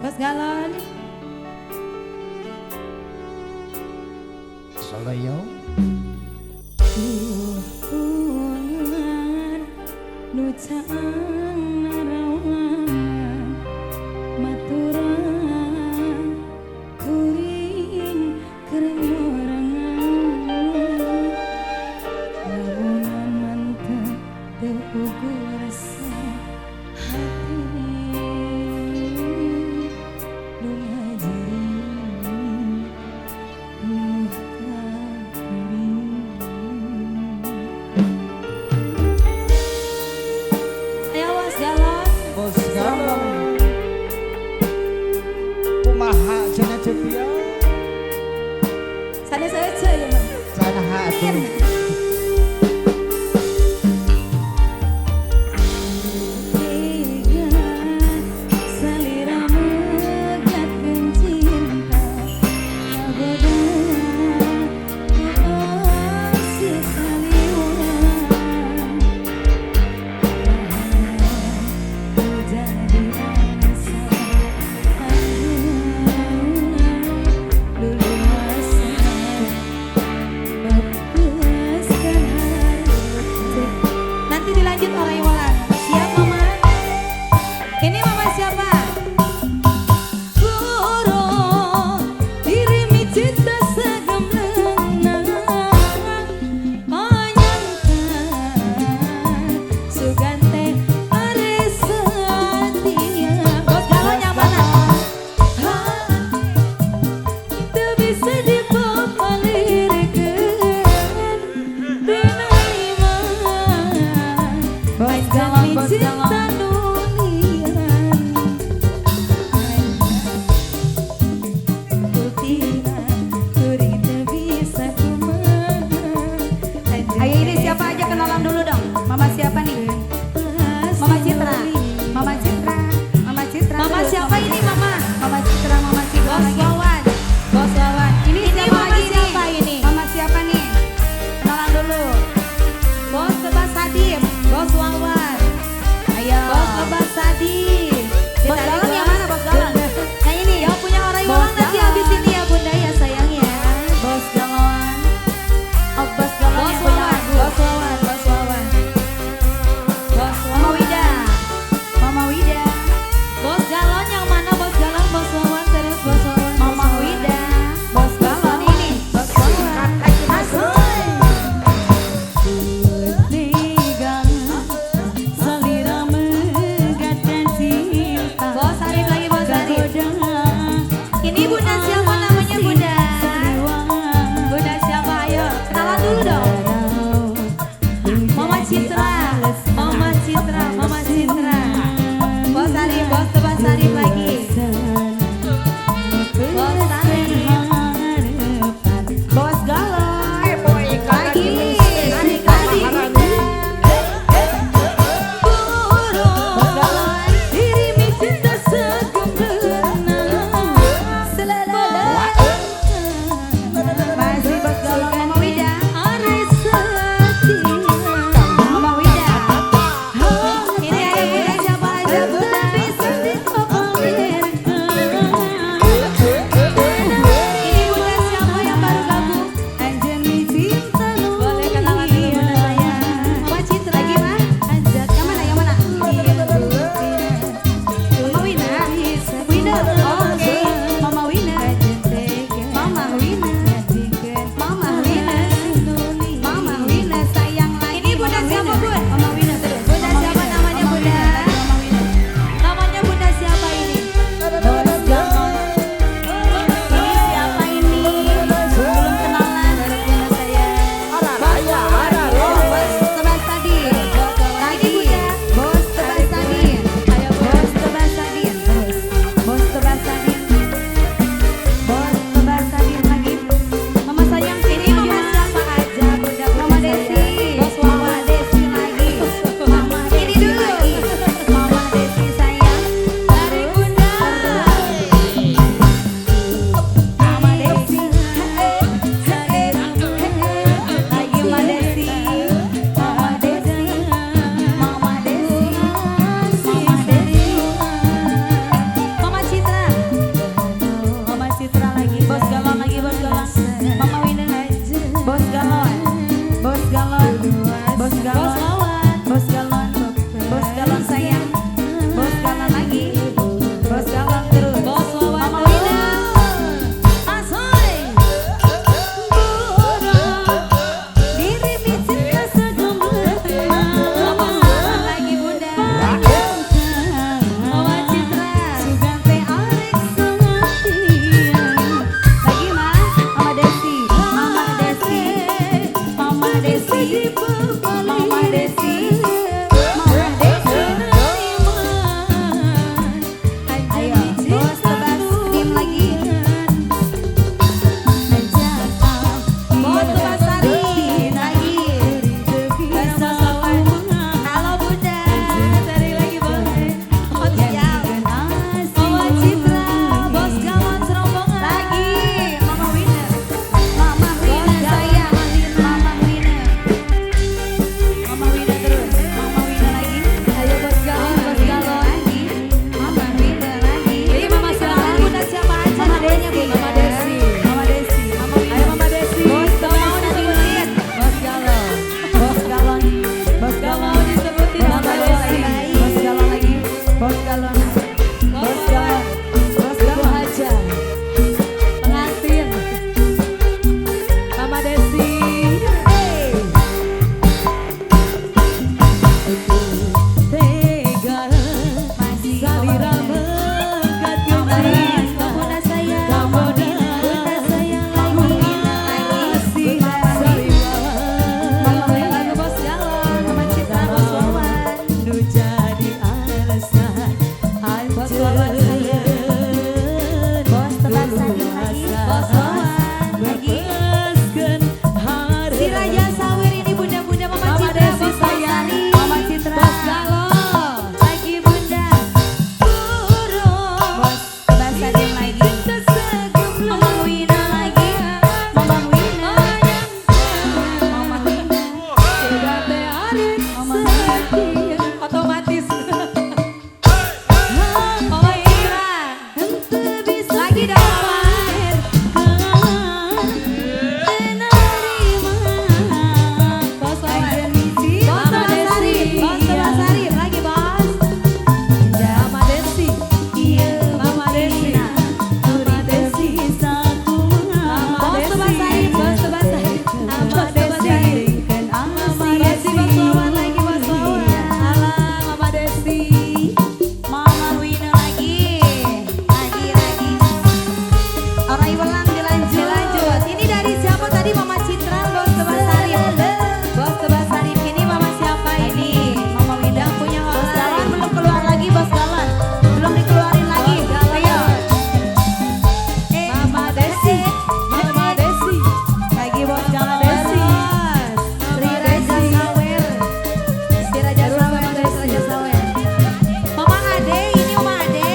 Bos Galon. Soloyo. Tuhan nu caang narawangan maturan kuring kering morangan lamunan mantep teu pugu rasa hati nu ngajari Bos Galon. Kumaha cenah cepia. Sana saja ya mah. Sana hati. Dulu masa Bos galon, bos galon, bos galon, bos galon, bos galon sayang, bos galon lagi, bos galon terus. Mama Wina, Asoy, diri cinta segemetar. Mama lagi bunda, Mama Citra, Sugante Arek Sengatian. Lagi mah, Mama Desi, Mama Desi, Mama Desi, Mama Desi, Mama Desi. Ayo, bos tebas, tim lagi. Bos tebas Sari lagi. Bareng Bos Wawan. Halo Bunda, cari lagi bos. Oh siap. Mama Citra, Bos Galon serombongan. Lagi, Mama Wina. Mama Wina sayang, Mama Wina. Mama Wina terus, Mama Wina lagi. Ayo Bos Galon, Bos Galon lagi. Mama Wina lagi. Ini Mama silakan Bunda siapa aja namanya Bu? Mama Desi, Mama Desi, Mama Wina. Ayo Mama Desi. Bos Galon disebutin. Bos Galon, Bos Galon, Bos Galon disebutin. Mama Desi, Bos Galon lagi. Bos Galon, Bos Galon, Bos Galon aja. Pengantin, Mama Desi. Tega masih salira mengkat kemarin. Bunda sayang, Bunda sayang lagi. Mama Wina, Bos Galon, Mama Citra, Bos Wawan. Nu jadi alasan Bos Wawan sayang. Bos tebas Sari lagi. Bos Wawan lagi. Si Raja Sawer ini bunda-bunda Mama Citra, Bos Sari, Mama Citra, Bos Galon lagi bunda. Bos tebas Sari lagi. Mama Wina lagi. Mama Wina. Mama Wina. Mama Wina. Otomatis. Mama Citra. Lagi dong. Bos Wawan. Bos tebas Sari. Bos tebas Sari lagi bos. Mama Desi. Iya, Mama Desi. Mama Desi. Bos tebas Sari. Bos tebas Sari. Mama Desi. Mama Desi. Bos Wawan lagi, Bos Wawan. Alah, Mama Desi. Mama Wina lagi. Lagi. Orang ulang dilanjut. Ini dari siapa tadi? Mama Citra, Bos tebas Sari. Bos tebas Sari ini Mama siapa ini? Mama Wina punya Bos Galon belum keluar lagi, Bos Galon. Belum dikeluarin lagi. Ayo. Mama Desi. Mama Desi. Lagi Bos Galon Desi. Sri Raja Sawer. Sri Raja Sawer, Sri Raja Sawer. Mama Ade, ini Mama Ade.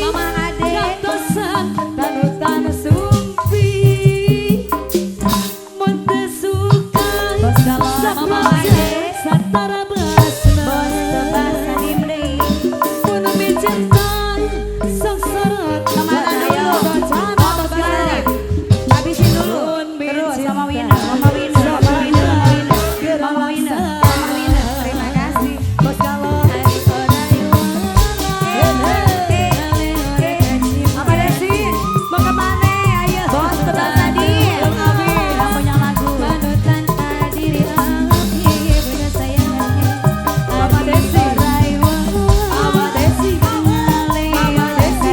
Mama Ade. Tanutan sumpi. Bos Galon, Mama Ade. Bos tebas Sari Mrei. Kemana ayo? Bos Galon. Habisin dulu. Terus Mama Wina, Mama Wina, Mama Wina, Mama Wina, Mama Wina. Terima kasih. Bos Galon. Mama Desi, mau kemana? Ayo. Bos tebas tadi. Yang punya lagu. Mama Desi. Mama Desi. Mama Desi.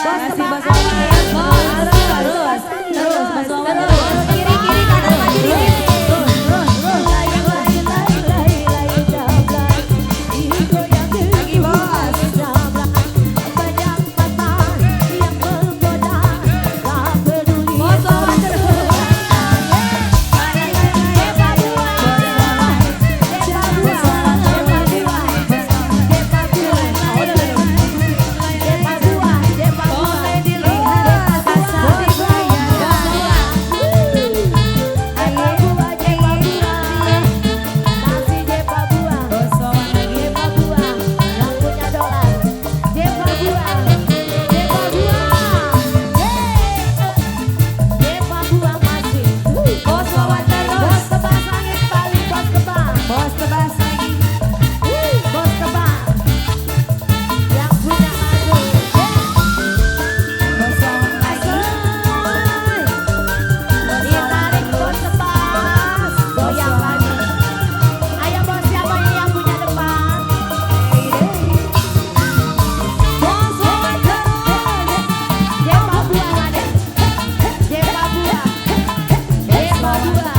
Kasih bos terus bos terus kiri kiri kanan maju dikit. Lagi bos. Bos lawan terus. Boleh dilihat asal dibayar. Bos lawan lagi. Bos lawan terus. Bos tebas lagi. Bos lawan lagi. Ditarik bos tebas, goyang lagi. Ayo bos, siapa yang punya depan? Bos lawan terus. Jepa buah Raden, jepa buah, jepa buah,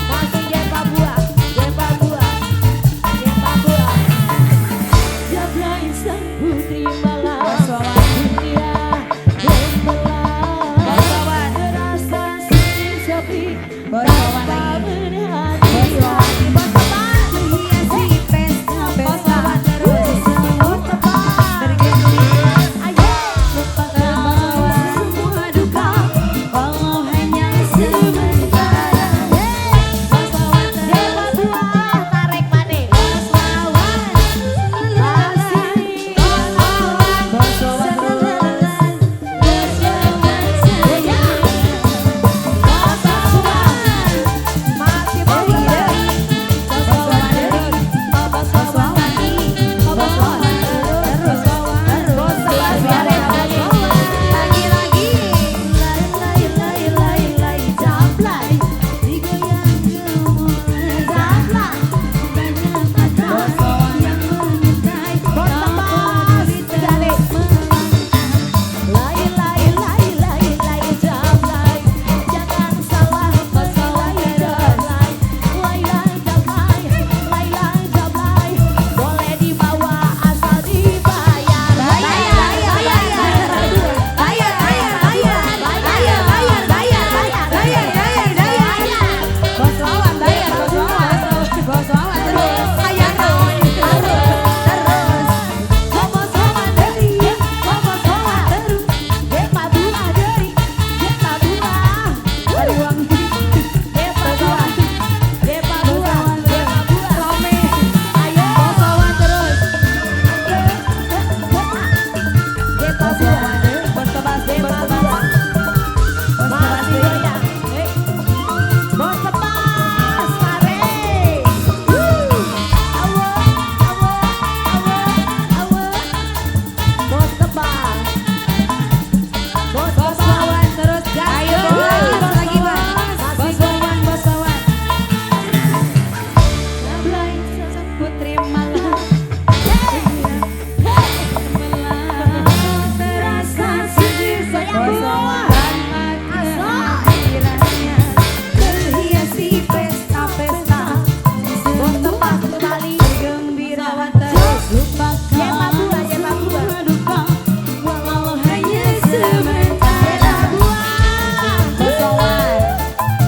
masih jepa buah, jepa buah, jepa buah. Jablay sang putri malam, Bos lawan. dunia gembelang. Bos lawan. Terasa sunyi sepi, Bos lawan lagi. Bos lawan. Bos tebas, Hiasi pesta. Bos lawan terus. bos tebas. Bergelut. Ayo, Lupakan semua duka, walau hanya sementara. Bos lawan jepa terus. buah, tarik mane. Bos lawan. Masih Bos lawan terus. Bos lawan sayang. Bos lawan. masih Bos bos lawan. Bos lawan terus. Bos lawan lagi. Bos lawan terus. Bos lawan. Bos tebas, Bos tarik lawan. mane. Lagi-lagi. Lay jablay, digoyang gemuruh jablay. Banyak mata yang mengintai, bos tebas, sekali. Lay jablay, jangan salah lay jablay. Lay jablay, boleh dibawa asal dibayar. Bos lawan bayar, bos lawan terus. Bayar terus. Bos lawan dari, bos lawan terus. Jepa buah dari, jepa buah. Ada uang. Jepa buah, jepa buah, jepa buah. Rame. Ayo. Bos lawan terus. Jepa Bos buah, lawan terus. Bos tebas, jepa bos buah. tebas. Bos tebas Masih lagi. goyang. Bos tebas, tarik. Awo, awo, awo, awo. Bos tebas. Bos Bos lawan terus. Ayo bos lagi bos. Bos lawan, bos lawan. Jablay, Putri malam. terasa sunyi sayang Bos buah. lawan kiranya berhiasi pesta-pesta. Bos tebas kembali. Gembira terus lupakan Jepa buah, jepa buah. semua duka, walau hanya sementara. Bos lawan,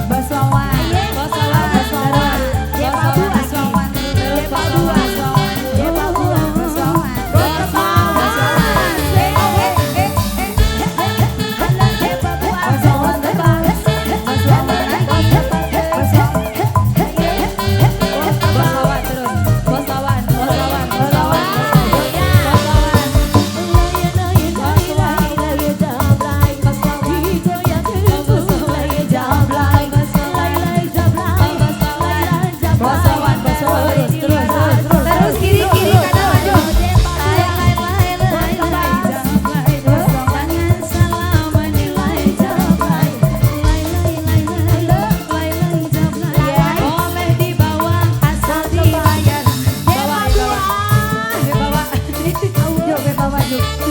bos lawan, bos lawan, bos lawan, Jepa bos buah. lawan, Jepa bos buah. lawan, Jepa buah. bos lawan, Bos tebas. Jepa buah. bos lawan tebas, bos lawan lagi, bos lawan terus, bos lawan, bos lawan, bos lawan, bos lawan. Bos lawan terus kiri kiri kanan maju. Jangan salah menilai jablay. Boleh dibawa asal dibayar. Bawa, bawa. Yuk, bawa. Yuk.